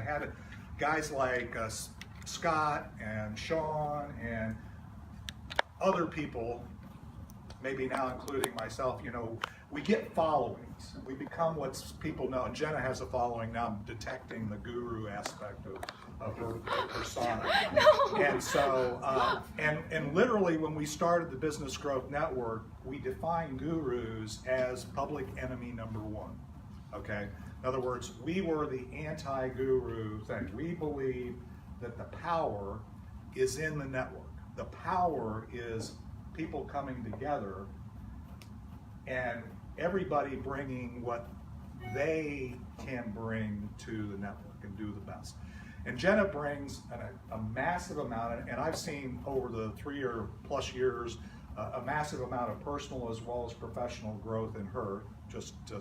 had guys like Scott and Sean and other people, maybe now including myself, you know, we get followings. We become what people know. And Jenna has a following now. I'm detecting the guru aspect of her persona. No. And so, and literally when we started the Business Growth Network, we defined gurus as public enemy number one, okay? In other words, we were the anti-guru thing. We believe that the power is in the network. The power is people coming together and everybody bringing what they can bring to the network and do the best. And Jenna brings a massive amount, and I've seen over the 3 or plus years, a massive amount of personal as well as professional growth in her, just to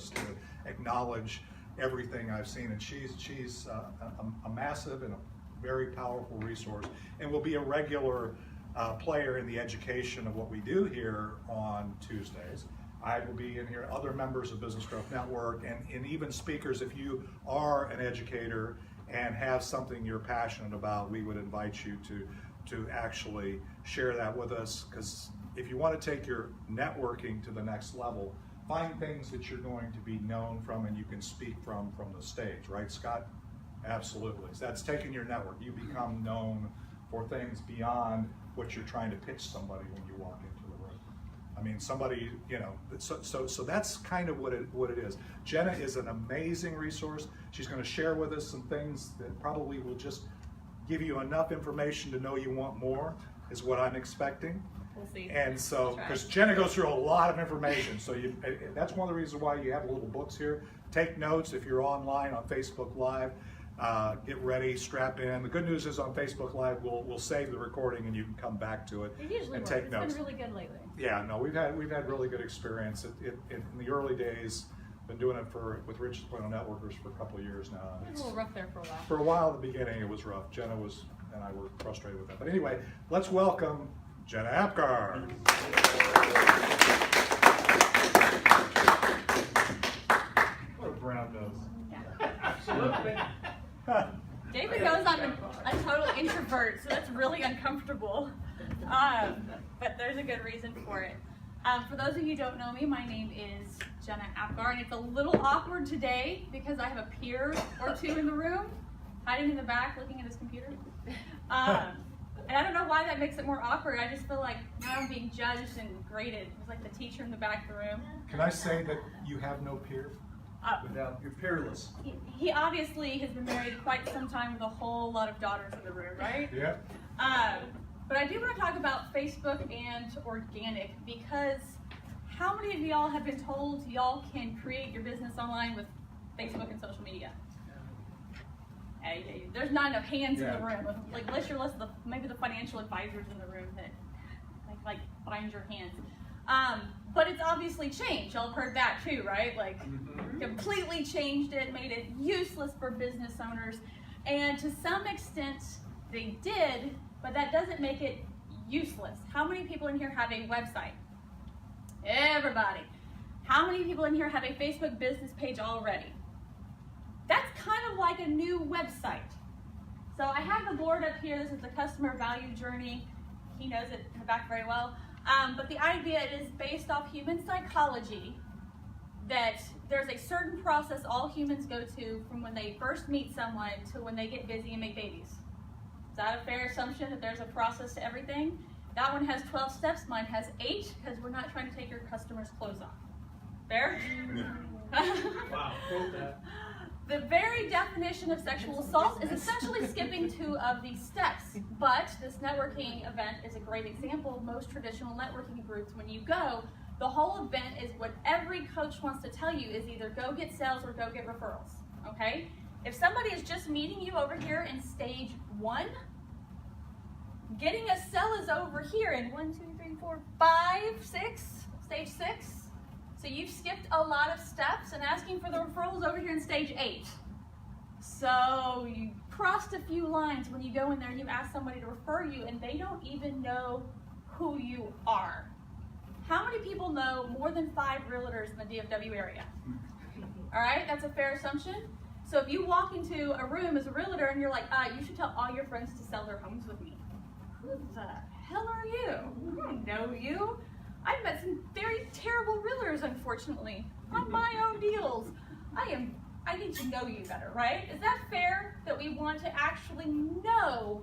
acknowledge everything I've seen. And she's a massive and a very powerful resource, and will be a regular player in the education of what we do here on Tuesdays. I will be in here, other members of Business Growth Network, and even speakers. If you are an educator and have something you're passionate about, we would invite you to actually share that with us, because if you want to take your networking to the next level, find things that you're going to be known from and you can speak from the stage, right, Scott? Absolutely. So that's taking your network. You become known for things beyond what you're trying to pitch somebody when you walk into the room. I mean, somebody, you know, so that's kind of what it is. Jenna is an amazing resource. She's going to share with us some things that probably will just give you enough information to know you want more, is what I'm expecting. We'll see. And so, because Jenna goes through a lot of information, so that's one of the reasons why you have little books here. Take notes if you're online on Facebook Live. Get ready, strap in. The good news is on Facebook Live, we'll save the recording and you can come back to it and take notes. It's been really good lately. Yeah, no, we've had really good experience. In the early days, been doing it with Rich's Point Networkers for a couple of years now. It was a little rough there for a while. For a while at the beginning, it was rough. Jenna and I were frustrated with that. But anyway, let's welcome Jenna Apgar. What a brown nose. Yeah. Absolutely. David knows I'm a total introvert, so that's really uncomfortable. But there's a good reason for it. For those of you who don't know me, my name is Jenna Apgar, and it's a little awkward today because I have a peer or two in the room, hiding in the back looking at his computer. And I don't know why that makes it more awkward. I just feel like now I'm being judged and graded. It's like the teacher in the back of the room. Can I say that you have no peer? Without, you're peerless. He obviously has been married quite some time with a whole lot of daughters in the room, right? Yeah. But I do want to talk about Facebook and organic, because how many of y'all have been told y'all can create your business online with Facebook and social media? Hey, there's not enough hands in the room. Like, unless you're maybe the financial advisors in the room that like bind your hands. But it's obviously changed. Y'all have heard that too, right? Like, completely changed it, made it useless for business owners. And to some extent, they did, but that doesn't make it useless. How many people in here have a website? Everybody. How many people in here have a Facebook business page already? That's kind of like a new website. So I have the board up here. This is the customer value journey. He knows it in the back very well. But the idea is based off human psychology, that there's a certain process all humans go to from when they first meet someone to when they get busy and make babies. Is that a fair assumption that there's a process to everything? That one has 12 steps, mine has 8, because we're not trying to take your customers' clothes off. Fair? Wow, quote that. The very definition of sexual assault is essentially skipping 2 of these steps. But this networking event is a great example. Most traditional networking groups, when you go, the whole event is what every coach wants to tell you is either go get sales or go get referrals, okay? If somebody is just meeting you over here in stage 1, getting a sell is over here in 1, 2, 3, 4, 5, 6, stage 6. So you've skipped a lot of steps, and asking for the referrals over here in stage 8. So you crossed a few lines when you go in there and you ask somebody to refer you, and they don't even know who you are. How many people know more than 5 realtors in the DFW area? All right, that's a fair assumption. So if you walk into a room as a realtor and you're like, you should tell all your friends to sell their homes with me. Who the hell are you? I don't know you. I've met some very terrible realtors, unfortunately, on my own deals. I need to know you better, right? Is that fair that we want to actually know?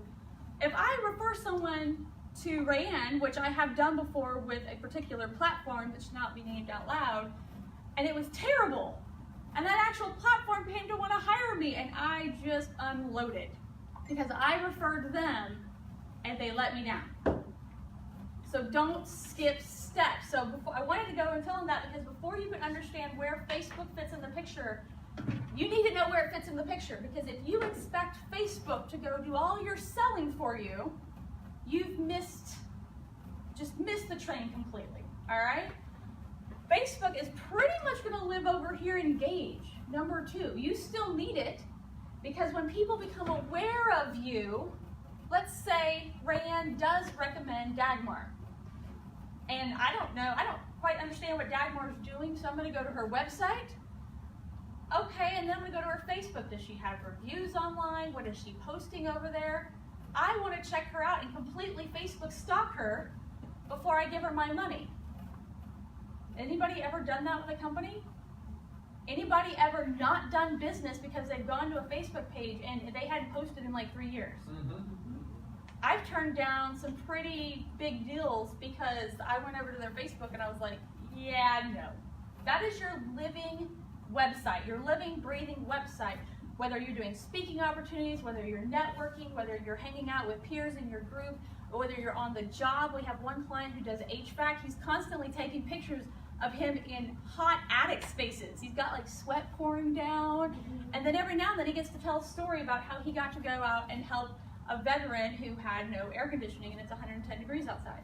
If I refer someone to Rayanne, which I have done before with a particular platform that should not be named out loud, and it was terrible, and that actual platform came to want to hire me, and I just unloaded because I referred them and they let me down. So don't skip steps. So I wanted to go and tell them that because before you can understand where Facebook fits in the picture, you need to know where it fits in the picture, because if you expect Facebook to go do all your selling for you, you've just missed the train completely, all right? Facebook is pretty much gonna live over here in Gauge, number 2. You still need it, because when people become aware of you, let's say Rayanne does recommend Dagmar, and I don't quite understand what Dagmar is doing, so I'm gonna go to her website. Okay, and then we go to her Facebook. Does she have reviews online? What is she posting over there? I want to check her out and completely Facebook stalk her before I give her my money. Anybody ever done that with a company? Anybody ever not done business because they've gone to a Facebook page and they hadn't posted in like 3 years? I've turned down some pretty big deals because I went over to their Facebook and I was like, yeah, no. That is your living website, your living, breathing website. Whether you're doing speaking opportunities, whether you're networking, whether you're hanging out with peers in your group, or whether you're on the job. We have one client who does HVAC. He's constantly taking pictures of him in hot attic spaces. He's got like sweat pouring down. And then every now and then he gets to tell a story about how he got to go out and help a veteran who had no air conditioning and it's 110 degrees outside.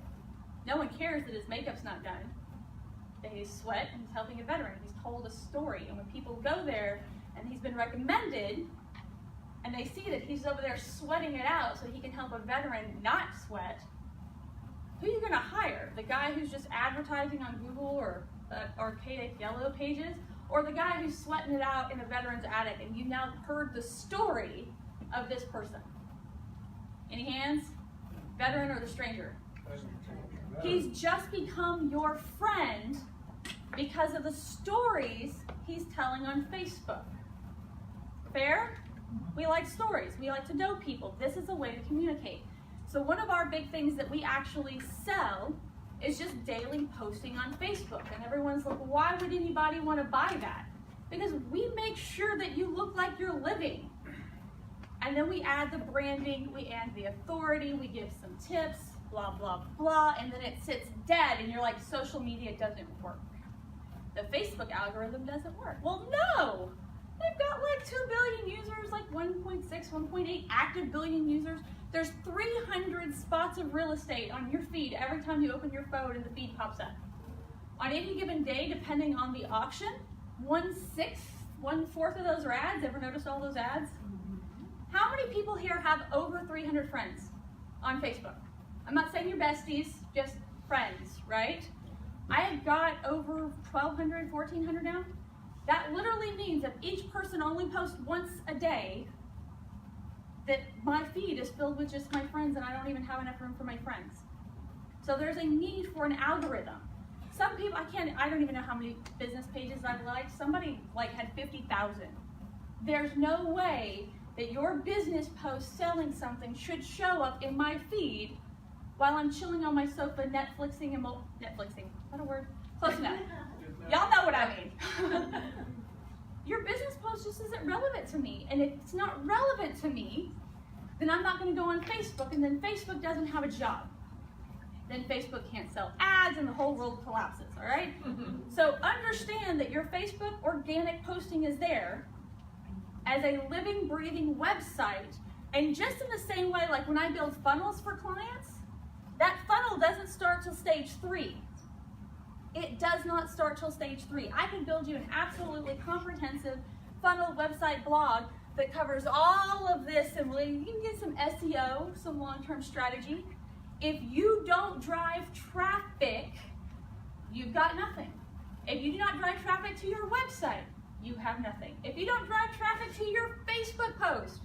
No one cares that his makeup's not done. They sweat and he's helping a veteran. He's told a story, and when people go there and he's been recommended and they see that he's over there sweating it out so he can help a veteran not sweat, who are you going to hire? The guy who's just advertising on Google or archaic yellow pages, or the guy who's sweating it out in a veteran's attic, and you've now heard the story of this person? Any hands? Veteran or the stranger? He's just become your friend because of the stories he's telling on Facebook. Fair? We like stories. We like to know people. This is a way to communicate. So one of our big things that we actually sell is just daily posting on Facebook. And everyone's like, why would anybody want to buy that? Because we make sure that you look like you're living. And then we add the branding, we add the authority, we give some tips, blah, blah, blah, and then it sits dead and you're like, social media doesn't work. The Facebook algorithm doesn't work. Well, no! They've got like 2 billion users, like 1.6, 1.8 active billion users. There's 300 spots of real estate on your feed every time you open your phone and the feed pops up. On any given day, depending on the auction, 1/6, 1/4 of those are ads. Ever noticed all those ads? How many people here have over 300 friends on Facebook? I'm not saying you're besties, just friends, right? I have got over 1,200, 1,400 now. That literally means if each person only posts once a day, that my feed is filled with just my friends and I don't even have enough room for my friends. So there's a need for an algorithm. Some people, I don't even know how many business pages I've liked. Somebody like had 50,000. There's no way that your business post selling something should show up in my feed while I'm chilling on my sofa Netflixing and Netflixing. Is that a word? Close enough. Y'all know what I mean. Your business post just isn't relevant to me. And if it's not relevant to me, then I'm not going to go on Facebook, and then Facebook doesn't have a job. Then Facebook can't sell ads and the whole world collapses, all right? So understand that your Facebook organic posting is there as a living, breathing website. And just in the same way, like when I build funnels for clients, that funnel doesn't start till stage 3. It does not start till stage 3. I can build you an absolutely comprehensive funnel website blog that covers all of this, and you can get some SEO, some long-term strategy. If you don't drive traffic, you've got nothing. If you do not drive traffic to your website, you have nothing. If you don't drive traffic to your Facebook post,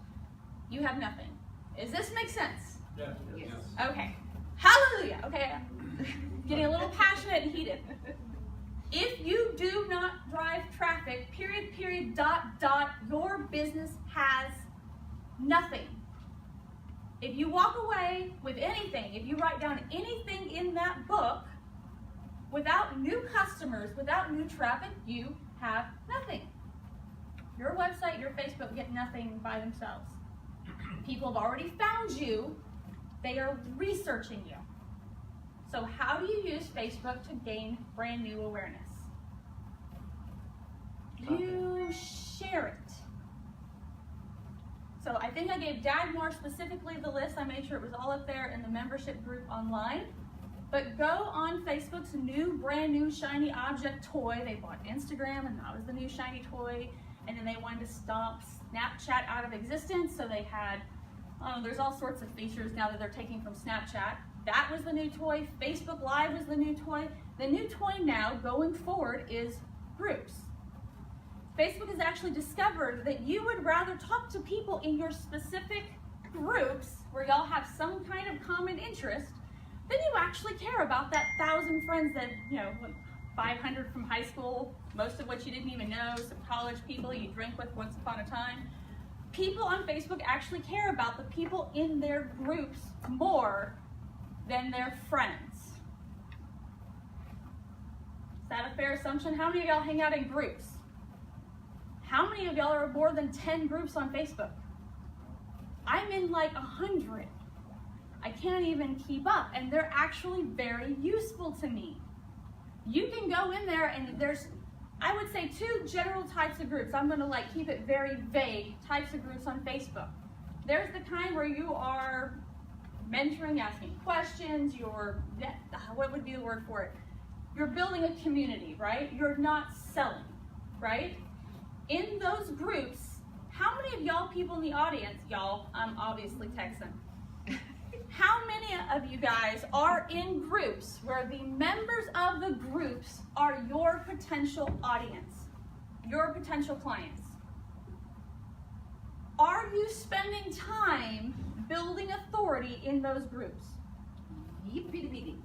you have nothing. Does this make sense? Yeah. Yes. Okay. Hallelujah. Okay. Getting a little passionate and heated. If you do not drive traffic, period, dot, dot, your business has nothing. If you walk away with anything, if you write down anything in that book, without new customers, without new traffic, you have nothing. Your website, your Facebook get nothing by themselves. People have already found you. They are researching you. So how do you use Facebook to gain brand new awareness? You share it. So I think I gave Dagmar specifically the list. I made sure it was all up there in the membership group online. But go on Facebook's new, brand new shiny object toy. They bought Instagram and that was the new shiny toy. And then they wanted to stomp Snapchat out of existence. So they had, there's all sorts of features now that they're taking from Snapchat. That was the new toy. Facebook Live was the new toy. The new toy now going forward is groups. Facebook has actually discovered that you would rather talk to people in your specific groups where y'all have some kind of common interest than you actually care about that 1,000 friends that, 500 from high school, most of which you didn't even know, some college people you drank with once upon a time. People on Facebook actually care about the people in their groups more than their friends. Is that a fair assumption? How many of y'all hang out in groups? How many of y'all are more than 10 groups on Facebook? I'm in like 100. I can't even keep up, and they're actually very useful to me. You can go in there and there's, I would say, 2 general types of groups. I'm gonna keep it very vague, types of groups on Facebook. There's the kind where you are mentoring, asking questions, what would be the word for it? You're building a community, right? You're not selling, right? In those groups, how many of y'all people in the audience, y'all, I'm obviously Texan, how many of you guys are in groups where the members of the groups are your potential audience, your potential clients? Are you spending time building authority in those groups? Yippee-dee-dee.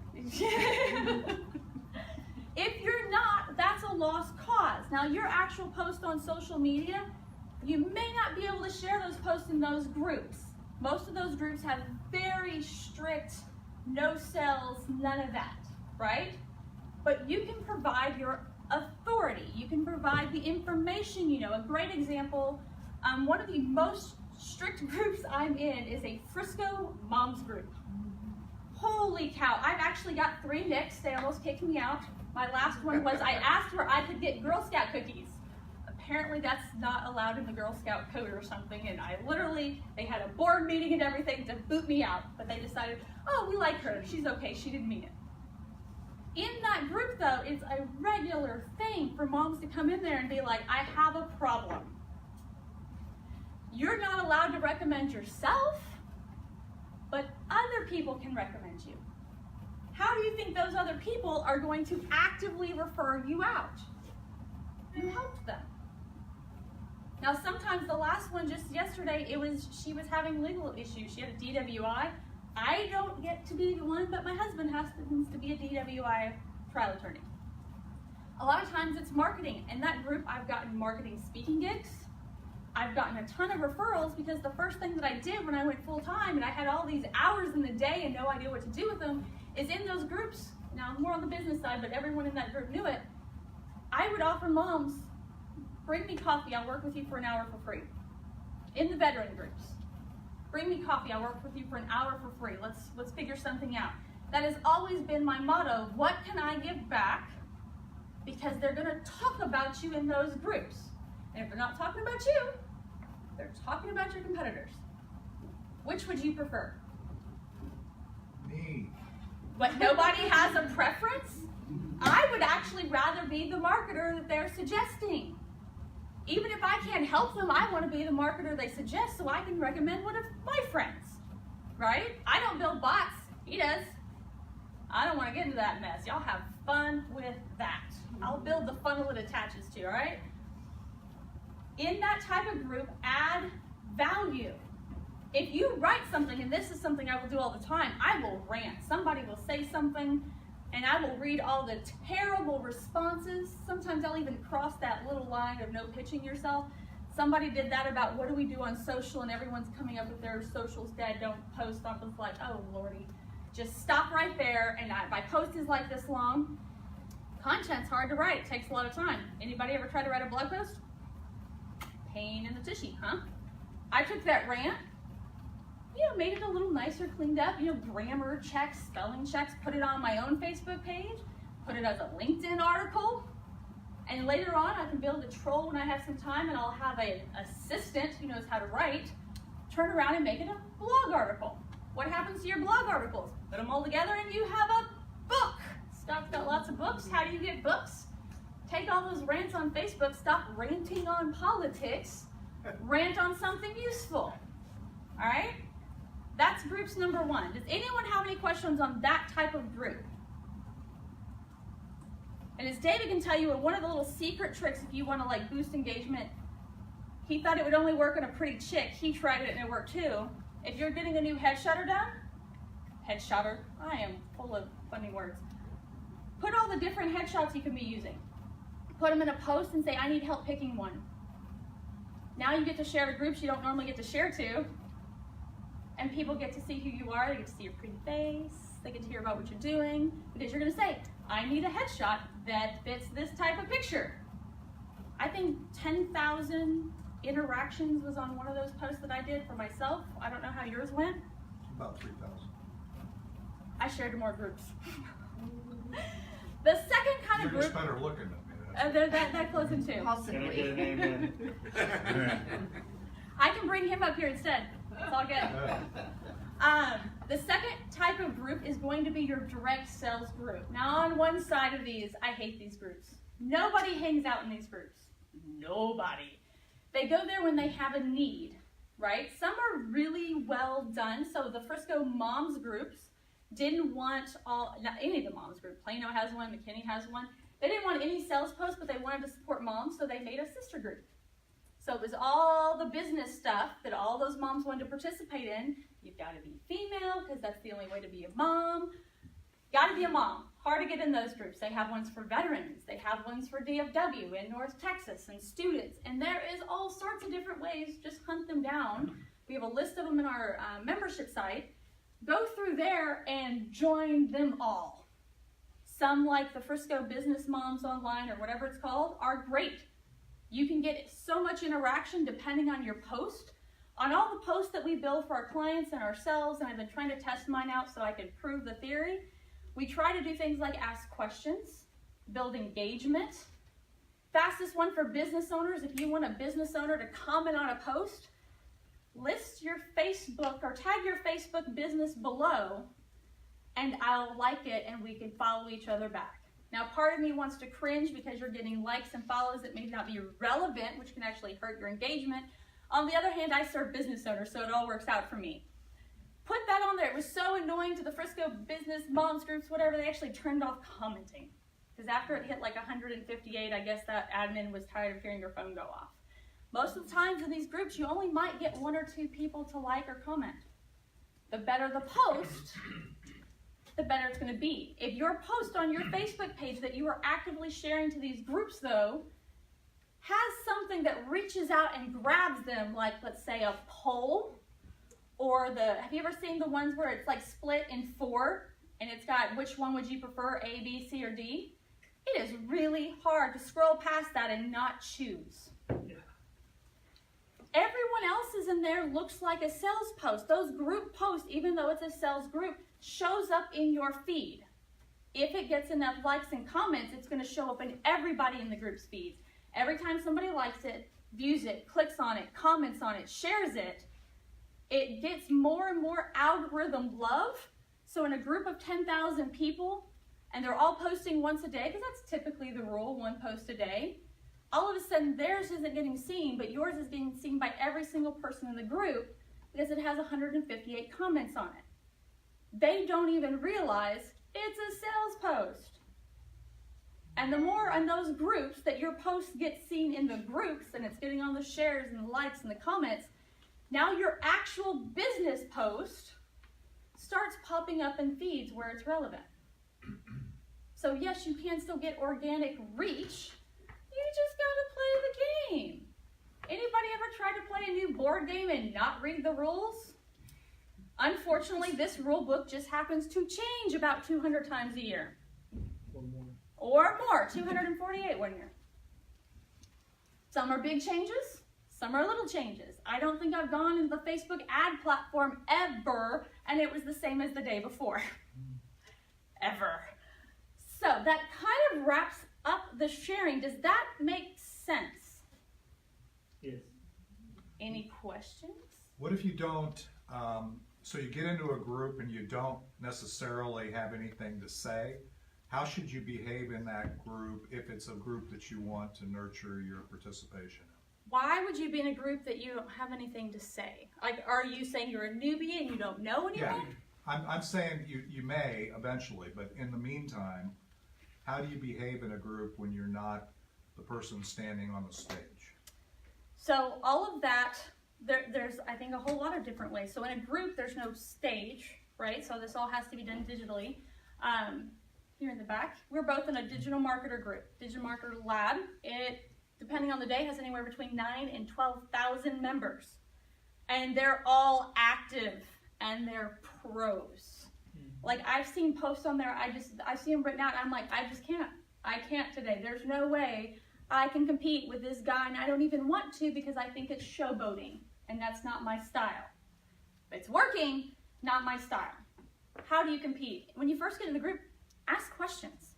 If you're not, that's a lost cause. Now, your actual post on social media, you may not be able to share those posts in those groups. Most of those groups have very strict no sells, none of that, right? But you can provide your authority. You can provide the information, A great example, one of the most strict groups I'm in is a Frisco Moms group. Holy cow, I've actually got 3 nicks. They almost kicked me out. My last one was I asked where I could get Girl Scout cookies. Apparently that's not allowed in the Girl Scout code or something, and they had a board meeting and everything to boot me out, but they decided, oh, we like her, she's okay, she didn't mean it. In that group though, it's a regular thing for moms to come in there and be like, I have a problem. You're not allowed to recommend yourself, but other people can recommend you. How do you think those other people are going to actively refer you out? You helped them. Now sometimes the last one just yesterday, she was having legal issues. She had a DWI. I don't get to be the one, but my husband happens to be a DWI trial attorney. A lot of times it's marketing. In that group, I've gotten marketing speaking gigs. I've gotten a ton of referrals because the first thing that I did when I went full time and I had all these hours in the day and no idea what to do with them is in those groups, now more on the business side, but everyone in that group knew it, I would offer moms, bring me coffee, I'll work with you for an hour for free. In the veteran groups. Bring me coffee, I'll work with you for an hour for free. Let's figure something out. That has always been my motto, what can I give back? Because they're gonna talk about you in those groups. And if they're not talking about you, they're talking about your competitors. Which would you prefer? Me. But nobody has a preference? I would actually rather be the marketer that they're suggesting. Even if I can't help them, I want to be the marketer they suggest so I can recommend one of my friends, right? I don't build bots, he does. I don't want to get into that mess. Y'all have fun with that. I'll build the funnel it attaches to, all right? in that type of group, add value. If you write something, and this is something I will do all the time, I will rant. Somebody will say something, and I will read all the terrible responses. Sometimes I'll even cross that little line of no pitching yourself. Somebody did that about what do we do on social, and everyone's coming up with their socials dead, don't post. I was like, oh lordy, just stop right there. And my post is like this long. Content's hard to write, it takes a lot of time. Anybody ever try to write a blog post? Pain in the tushy, huh? I took that rant, made it a little nicer, cleaned up, grammar checks, spelling checks, put it on my own Facebook page, put it as a LinkedIn article, and later on I can be able to troll when I have some time, and I'll have an assistant who knows how to write, turn around and make it a blog article. What happens to your blog articles? Put them all together and you have a book. Scott's got lots of books. How do you get books? Take all those rants on Facebook, stop ranting on politics, rant on something useful. All right? That's groups number 1. Does anyone have any questions on that type of group? And as David can tell you, one of the little secret tricks if you want to boost engagement, he thought it would only work on a pretty chick. He tried it and it worked too. If you're getting a new headshotter done, headshotter, I am full of funny words. Put all the different headshots you can be using. Put them in a post and say, I need help picking one. Now you get to share to groups you don't normally get to share to. And people get to see who you are, they get to see your pretty face, they get to hear about what you're doing, because you're gonna say, I need a headshot that fits this type of picture. I think 10,000 interactions was on one of those posts that I did for myself. I don't know how yours went. About 3,000. I shared to more groups. The second kind of You're just group, better looking than me. they're that close in two. Possibly. I can bring him up here instead. It's all good. The second type of group is going to be your direct sales group. Now on one side of these, I hate these groups. Nobody hangs out in these groups. Nobody. They go there when they have a need, right? Some are really well done. So the Frisco Moms groups didn't want not any of the moms group. Plano has one, McKinney has one. They didn't want any sales posts, but they wanted to support moms, so they made a sister group. So it was all the business stuff that all those moms wanted to participate in. You've got to be female, because that's the only way to be a mom. Got to be a mom. Hard to get in those groups. They have ones for veterans. They have ones for DFW in North Texas and students. And there is all sorts of different ways. Just hunt them down. We have a list of them in our membership site. Go through there and join them all. Some, like the Frisco Business Moms Online or whatever it's called, are great. You can get so much interaction depending on your post. On all the posts that we build for our clients and ourselves, and I've been trying to test mine out so I can prove the theory, we try to do things like ask questions, build engagement. Fastest one for business owners, if you want a business owner to comment on a post, list your Facebook or tag your Facebook business below, and I'll like it and we can follow each other back. Now, part of me wants to cringe because you're getting likes and follows that may not be relevant, which can actually hurt your engagement. On the other hand, I serve business owners, so it all works out for me. Put that on there. It was so annoying to the Frisco Business Moms groups, whatever, they actually turned off commenting. Because after it hit like 158, I guess that admin was tired of hearing your phone go off. Most of the times in these groups, you only might get 1 or 2 people to like or comment. The better the post, the better it's going to be. If your post on your Facebook page that you are actively sharing to these groups, though, has something that reaches out and grabs them, like, let's say, a poll, or have you ever seen the ones where it's like split in 4, and it's got which one would you prefer, A, B, C, or D? It is really hard to scroll past that and not choose. Everyone else's in there looks like a sales post. Those group posts, even though it's a sales group, shows up in your feed. If it gets enough likes and comments, it's going to show up in everybody in the group's feeds. Every time somebody likes it, views it, clicks on it, comments on it, shares it, it gets more and more algorithm love. So in a group of 10,000 people, and they're all posting once a day, because that's typically the rule, 1 post a day, all of a sudden theirs isn't getting seen, but yours is getting seen by every single person in the group because it has 158 comments on it. They don't even realize it's a sales post. And the more on those groups that your post gets seen in the groups and it's getting on the shares and the likes and the comments, now your actual business post starts popping up in feeds where it's relevant. So yes, you can still get organic reach. You just gotta play the game. Anybody ever tried to play a new board game and not read the rules? Unfortunately, this rule book just happens to change about 200 times a year. Or more, 248 one year. Some are big changes, some are little changes. I don't think I've gone into the Facebook ad platform ever, and it was the same as the day before. Ever. So that kind of wraps up the sharing. Does that make sense? Yes. Any questions? What if you don't, so you get into a group and you don't necessarily have anything to say? How should you behave in that group if it's a group that you want to nurture your participation in? Why would you be in a group that you don't have anything to say? Like, are you saying you're a newbie and you don't know anything? Yeah, I'm saying you may eventually, but in the meantime, how do you behave in a group when you're not the person standing on the stage? So all of that, there's I think a whole lot of different ways. So in a group, there's no stage, right? So this all has to be done digitally. Here in the back, we're both in a digital marketer group, Digital Marketer Lab. It, depending on the day, has anywhere between 9,000 and 12,000 members. And they're all active and they're pros. Like, I've seen posts on there, I see them written out, and I'm like, I can't today. There's no way I can compete with this guy, and I don't even want to because I think it's showboating, and that's not my style. It's working, not my style. How do you compete? When you first get in the group, ask questions.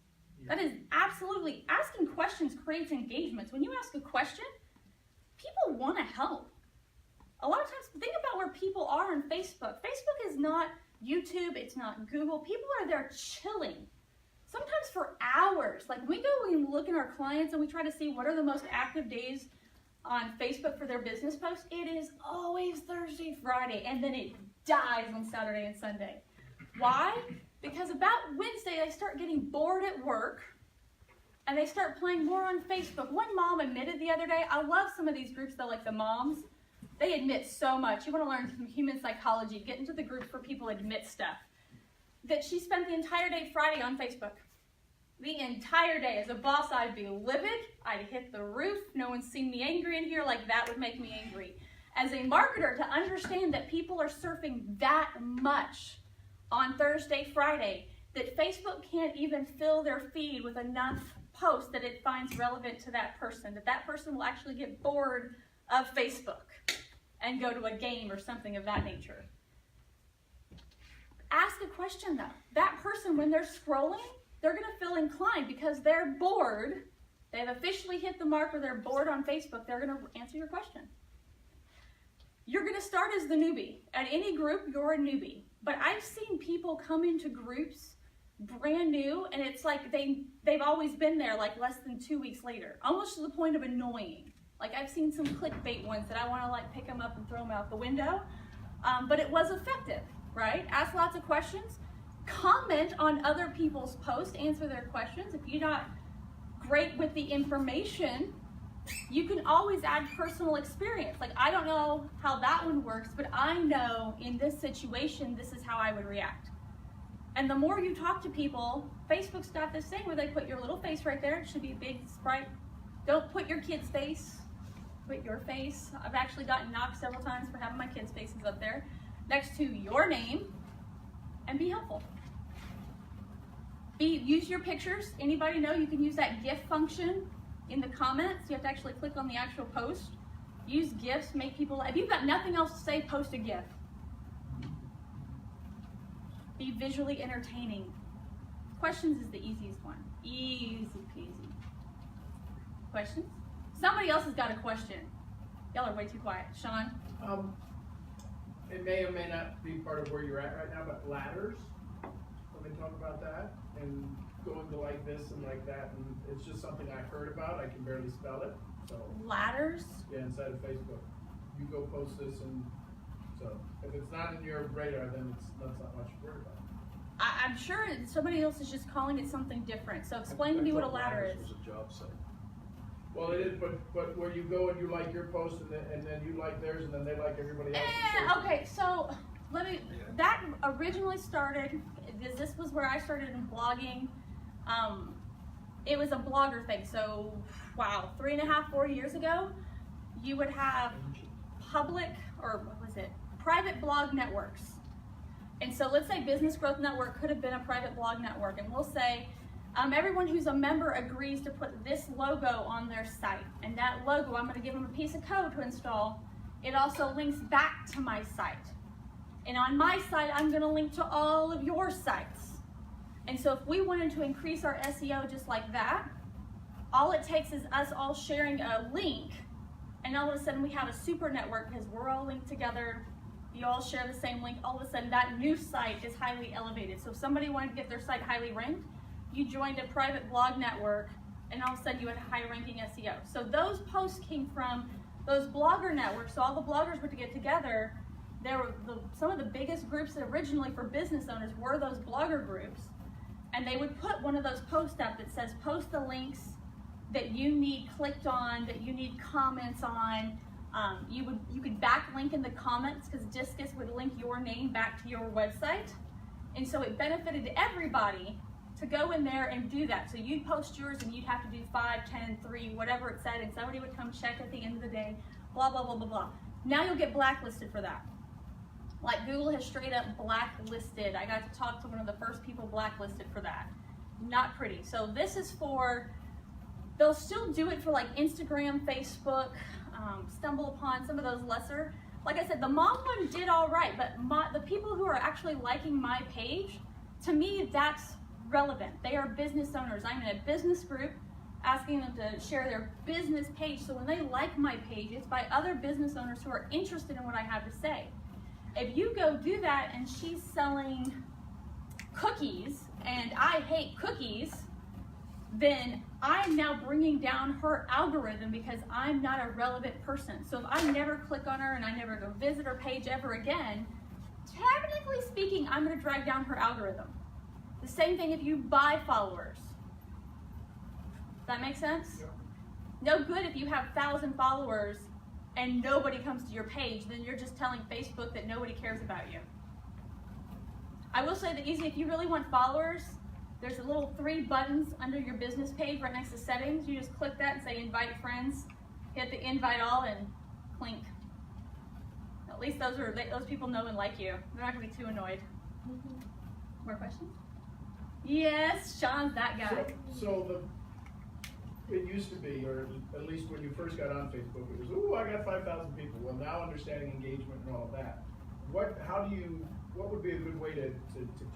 That is absolutely, asking questions creates engagements. When you ask a question, people want to help. A lot of times, think about where people are on Facebook. Facebook is not YouTube, it's not Google. People are there chilling, sometimes for hours. Like, we go and look at our clients and we try to see what are the most active days on Facebook for their business posts. It is always Thursday, Friday, and then it dies on Saturday and Sunday. Why? Because about Wednesday, they start getting bored at work and they start playing more on Facebook. One mom admitted the other day, I love some of these groups though, like the moms. They admit so much. You want to learn some human psychology, get into the groups where people admit stuff. That she spent the entire day Friday on Facebook. The entire day. As a boss, I'd be livid. I'd hit the roof. No one's seen me angry in here. Like, that would make me angry. As a marketer, to understand that people are surfing that much on Thursday, Friday, that Facebook can't even fill their feed with enough posts that it finds relevant to that person, that person will actually get bored of Facebook and go to a game or something of that nature. Ask a question though. That person, when they're scrolling, they're going to feel inclined because they're bored. They've officially hit the mark where they're bored on Facebook. They're going to answer your question. You're going to start as the newbie. At any group, you're a newbie. But I've seen people come into groups brand new, and it's like they've always been there like less than 2 weeks later, almost to the point of annoying. Like, I've seen some clickbait ones that I want to like pick them up and throw them out the window. But it was effective, right? Ask lots of questions. Comment on other people's posts, answer their questions. If you're not great with the information, you can always add personal experience. Like, I don't know how that one works, but I know in this situation, this is how I would react. And the more you talk to people, Facebook's got this thing where they put your little face right there. It should be a big sprite. Don't put your kid's face, put your face. I've actually gotten knocked several times for having my kids' faces up there next to your name, and be helpful. Use your pictures. Anybody know you can use that GIF function in the comments? You have to actually click on the actual post. Use GIFs, make people, if you've got nothing else to say, post a GIF. Be visually entertaining. Questions is the easiest one. Easy peasy. Questions? Somebody else has got a question. Y'all are way too quiet. Sean? It may or may not be part of where you're at right now, but ladders, let me talk about that, and going to like this and like that, and it's just something I heard about. I can barely spell it, so. Ladders? Yeah, inside of Facebook. You go post this, and so if it's not in your radar, then that's not much to worry about. I'm sure somebody else is just calling it something different. So explain to me what a ladder is. Was a job site. Well, it is, but where you go and you like your post and then you like theirs and then they like everybody else's. Okay, so that originally started, this was where I started in blogging. It was a blogger thing, so wow, 3.5, 4 years ago, you would have public, or what was it, private blog networks. And so let's say Business Growth Network could have been a private blog network, and we'll say everyone who's a member agrees to put this logo on their site, and that logo, I'm going to give them a piece of code to install. It also links back to my site. And on my site, I'm going to link to all of your sites. And so if we wanted to increase our SEO just like that, all it takes is us all sharing a link, and all of a sudden we have a super network because we're all linked together. You all share the same link. All of a sudden that new site is highly elevated. So if somebody wanted to get their site highly ranked, you joined a private blog network, and all of a sudden you had a high ranking SEO. So those posts came from those blogger networks. So all the bloggers were to get together. There were some of the biggest groups that originally for business owners were those blogger groups. And they would put one of those posts up that says, post the links that you need clicked on, that you need comments on. You could backlink in the comments because Discus would link your name back to your website. And so it benefited everybody to go in there and do that. So you'd post yours and you'd have to do 5, 10, 3, whatever it said, and somebody would come check at the end of the day, blah, blah, blah, blah, blah. Now you'll get blacklisted for that. Like Google has straight up blacklisted. I got to talk to one of the first people blacklisted for that. Not pretty. So this is for, they'll still do it for like Instagram, Facebook, StumbleUpon, some of those lesser. Like I said, the mom one did all right, but the people who are actually liking my page, to me, that's relevant. They are business owners. I'm in a business group asking them to share their business page. So when they like my page, it's by other business owners who are interested in what I have to say. If you go do that and she's selling cookies and I hate cookies, then I'm now bringing down her algorithm because I'm not a relevant person. So if I never click on her and I never go visit her page ever again, technically speaking, I'm going to drag down her algorithm. The same thing if you buy followers. Does that make sense? Yeah. No good if you have 1,000 followers and nobody comes to your page, then you're just telling Facebook that nobody cares about you. I will say that easy, if you really want followers, there's a little 3 buttons under your business page right next to settings. You just click that and say invite friends, hit the invite all, and clink. At least those people know and like you. They're not gonna be too annoyed. More questions? Yes, Sean's that guy. It used to be, or at least when you first got on Facebook, it was, ooh, I got 5,000 people. Well, now understanding engagement and all of that, what would be a good way to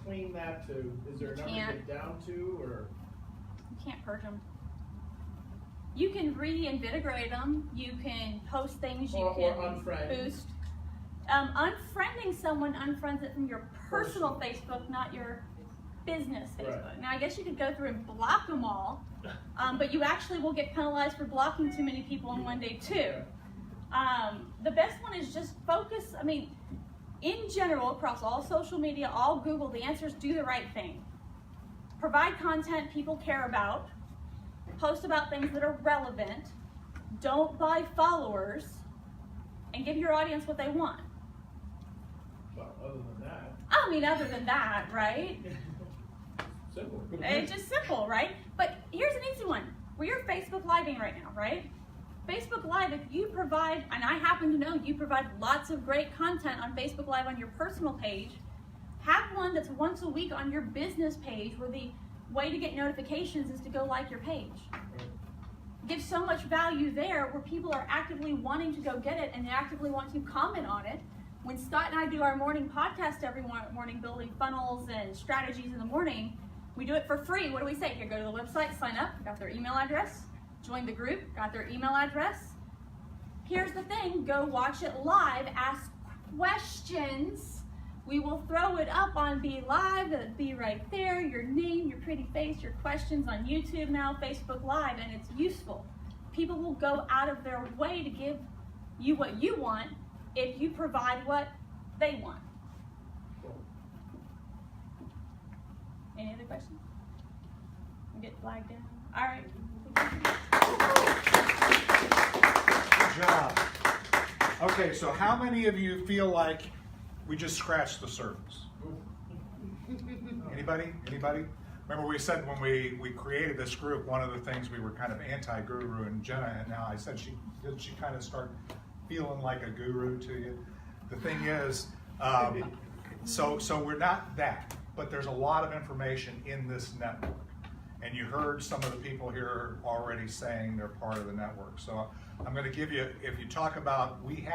clean that? Is there a number to get down to, or? You can't purge them. You can reinvigorate them. You can post things. You can unfriend. Boost. Unfriending someone unfriends it from your personal Facebook, not your business Facebook. Right. Now, I guess you could go through and block them all, but you actually will get penalized for blocking too many people in one day too. The best one is just focus. I mean, in general, across all social media, all Google, the answer is do the right thing. Provide content people care about. Post about things that are relevant. Don't buy followers. And give your audience what they want. Well, other than that. I mean, other than that, right? Simple. It's just simple, right? But here's an easy one. We're Facebook Living right now, right? Facebook Live, if you provide, and I happen to know you provide lots of great content on Facebook Live on your personal page, have one that's once a week on your business page where the way to get notifications is to go like your page. Give so much value there where people are actively wanting to go get it and they actively want to comment on it. When Scott and I do our morning podcast every morning, building funnels and strategies in the morning, we do it for free. What do we say? Here, go to the website, sign up, got their email address, join the group, got their email address. Here's the thing, go watch it live, ask questions. We will throw it up on Be Live, it'll be right there, your name, your pretty face, your questions on YouTube now, Facebook Live, and it's useful. People will go out of their way to give you what you want if you provide what they want. Any other questions? We'll get flagged down. All right. Good job. Okay, so how many of you feel like we just scratched the surface? Anybody? Anybody? Remember we said when we created this group, one of the things we were kind of anti-guru, and Jenna, and now I said she kind of start feeling like a guru to you? The thing is, so we're not that, but there's a lot of information in this network. And you heard some of the people here already saying they're part of the network. So I'm going to give you, if you talk about, we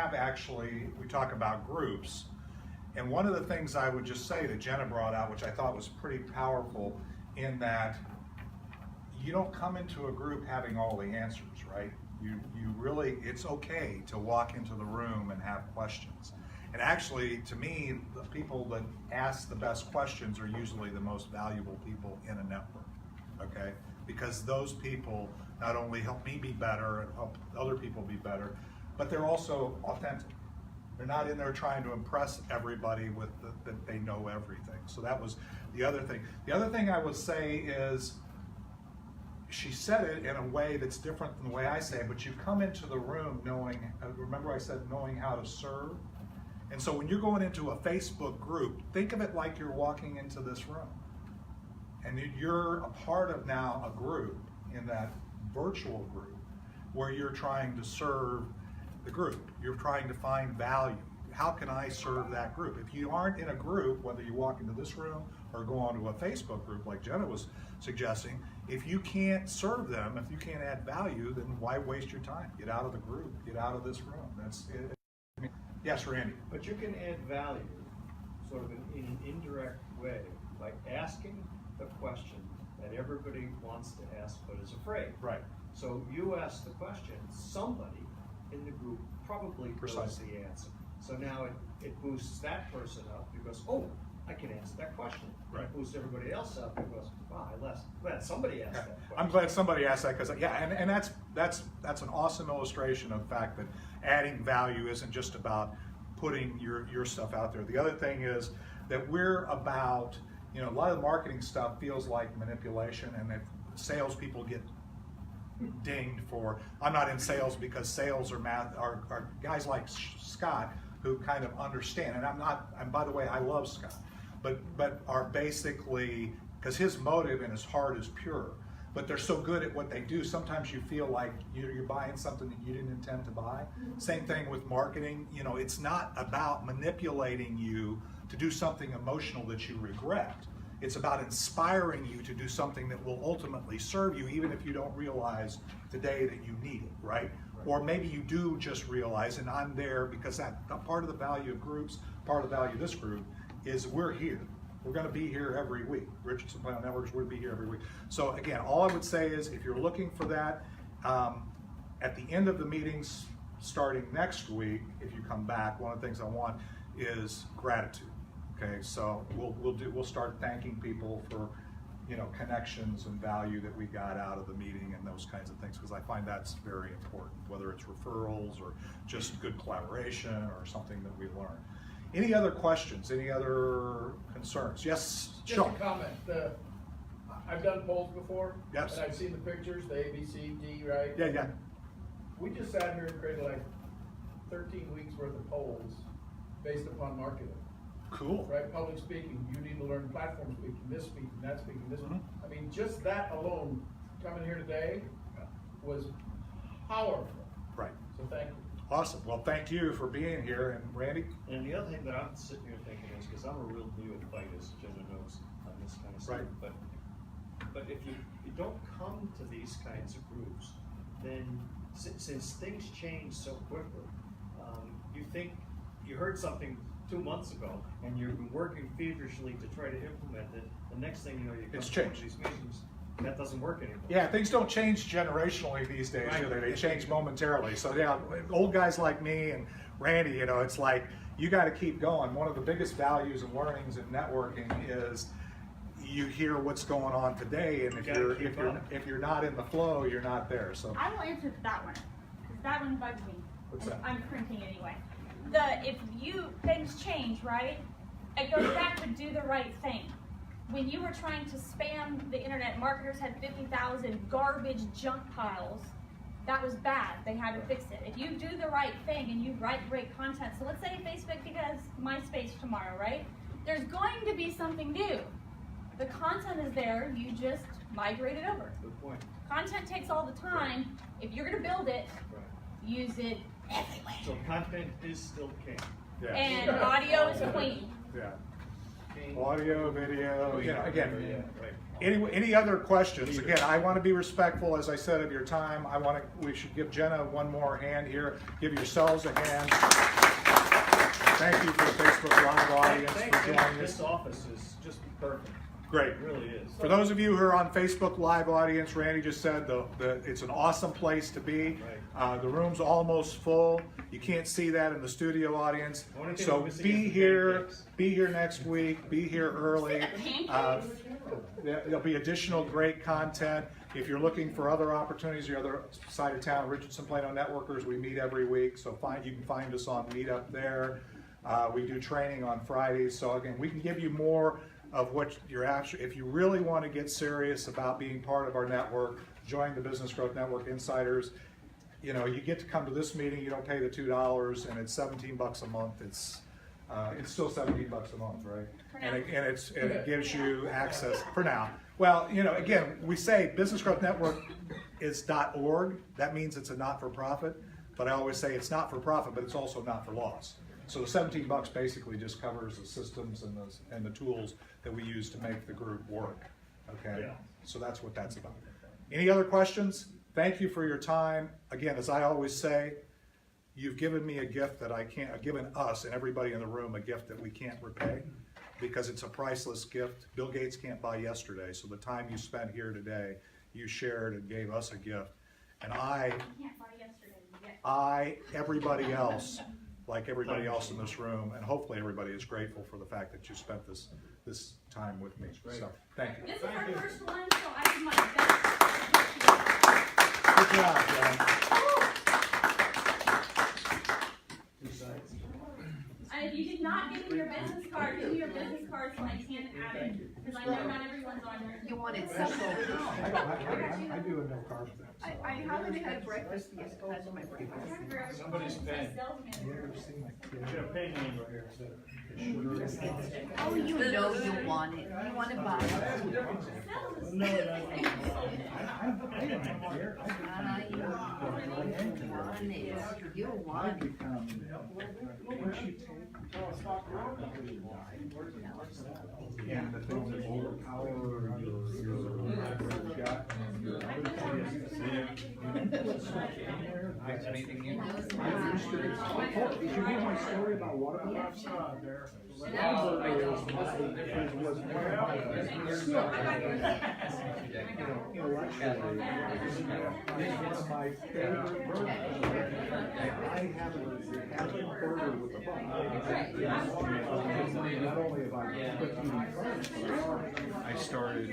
talk about groups. And one of the things I would just say that Jenna brought out, which I thought was pretty powerful, in that you don't come into a group having all the answers, right? You really, it's okay to walk into the room and have questions. And actually, to me, the people that ask the best questions are usually the most valuable people in a network, okay? Because those people not only help me be better and help other people be better, but they're also authentic. They're not in there trying to impress everybody with that they know everything. So that was the other thing. The other thing I would say is, she said it in a way that's different than the way I say it, but you come into the room knowing, remember I said knowing how to serve? And so when you're going into a Facebook group, think of it like you're walking into this room. And you're a part of now a group, in that virtual group, where you're trying to serve the group. You're trying to find value. How can I serve that group? If you aren't in a group, whether you walk into this room or go onto a Facebook group like Jenna was suggesting, if you can't serve them, if you can't add value, then why waste your time? Get out of the group, get out of this room. That's it. I mean, yes, Randy. But you can add value sort of in an indirect way by asking the question that everybody wants to ask but is afraid. Right. So you ask the question, somebody in the group probably knows Precisely. the answer. So now it boosts that person up because, oh, I can answer that question. Right. It boosts everybody else up because, wow, glad somebody asked Yeah. that question. I'm glad somebody asked that, because yeah, and that's an awesome illustration of the fact that adding value isn't just about putting your stuff out there. The other thing is that we're about, a lot of the marketing stuff feels like manipulation, and that salespeople get dinged for, I'm not in sales because sales are guys like Scott who kind of understand, and by the way, I love Scott, but are basically, because his motive and his heart is pure, but they're so good at what they do, sometimes you feel like you're buying something that you didn't intend to buy. Same thing with marketing. It's not about manipulating you to do something emotional that you regret. It's about inspiring you to do something that will ultimately serve you, even if you don't realize today that you need it, right? Or maybe you do just realize, and I'm there because that part of the value of groups, part of the value of this group is we're here. We're going to be here every week. Richardson Plano Networks, we're going to be here every week. So again, all I would say is if you're looking for that, at the end of the meetings starting next week, if you come back, one of the things I want is gratitude. Okay, so we'll start thanking people for connections and value that we got out of the meeting and those kinds of things, because I find that's very important, whether it's referrals or just good collaboration or something that we learn. Any other questions? Any other concerns? Yes, Just Sean. a comment. I've done polls before. Yes. And I've seen the pictures, the A, B, C, D, right? Yeah. We just sat here and created like 13 weeks worth of polls based upon marketing, Cool. right? Public speaking, you need to learn platform speaking, this speaking, that speaking, this. Mhm. I mean, just that alone, coming here today was powerful. Right. So thank you. Awesome. Well, thank you for being here. And Randy? And the other thing that I'm sitting here thinking is, because I'm a real neophyte, as Jenna knows, on this kind of stuff, Right. but if you don't come to these kinds of groups, then since things change so quickly, you think you heard something 2 months ago, and you've been working feverishly to try to implement it. The next thing you know, you come It's to one of changed. these meetings, and that doesn't work anymore. Yeah, things don't change generationally these days, do they? They change momentarily. So yeah, old guys like me and Randy, it's like you got to keep going. One of the biggest values and learnings in networking is you hear what's going on today, and if you're not in the flow, you're not there. So I will answer that one, because that one bugs me. What's And that? I'm printing anyway. If things change, right? It goes back to do the right thing. when you were trying to spam the internet, marketers had 50,000 garbage junk piles. That was bad. They had to fix it. If you do the right thing and you write great content, so let's say Facebook has MySpace tomorrow, right? There's going to be something new. The content is there, you just migrate it over. Good point. Content takes all the time. If you're gonna build it, Right. use it everywhere. So content is still king. Yeah. And audio is queen. Yeah. Audio, video, you know, again, Right. any other questions? Again, I want to be respectful, as I said, of your time. We should give Jenna one more hand here. Give yourselves a hand. Thank you for the Facebook Live audience Thank for you. joining This us. office is just perfect. Great. It really is. For those of you who are on Facebook Live audience, Randy just said it's an awesome place to be. The room's almost full. You can't see that in the studio audience. Only thing So we're missing be is the here, pancakes. be here next week, be here early. Pancakes? There'll be additional great content. If you're looking for other opportunities, the other side of town, Richardson Plano Networkers, we meet every week, so you can find us on Meetup there. We do training on Fridays, so again, we can give you more of what you're actually, if you really want to get serious about being part of our network, join the Business Growth Network Insiders. You know, you get to come to this meeting, you don't pay the $2, and it's $17 a month. It's still $17 a month, right? And it gives you access for now. Well, you know, again, we say Business Growth Network is .org. That means it's a not-for-profit, but I always say it's not-for-profit, but it's also not for loss. So the $17 basically just covers the systems and the tools that we use to make the group work. Okay, Yeah. so that's what that's about. Any other questions? Thank you for your time. Again, as I always say, you've given me a gift that I can't, given us and everybody in the room a gift that we can't repay because it's a priceless gift. Bill Gates can't buy yesterday, so the time you spent here today, you shared and gave us a gift. And everybody else, like everybody else in this room, and hopefully everybody is grateful for the fact that you spent this time with me. So, thank you. This is our first one, so I did my best. Good job, John. And if you did not give me your business card, give me your business card so I can add it. Because I know not everyone's on here. You wanted something. I do a no carb thing. I haven't had breakfast yet. That's my breakfast. Somebody's pen. Get a pen name right here. Oh, you know you want it. You want to buy it. No, You want it. And the things that overpower your gut. Nice meeting you. Did you hear my story about Whataburger? Intellectually, it's my favorite burger. I have a burger with a bun. Not only have I put in burgers, I started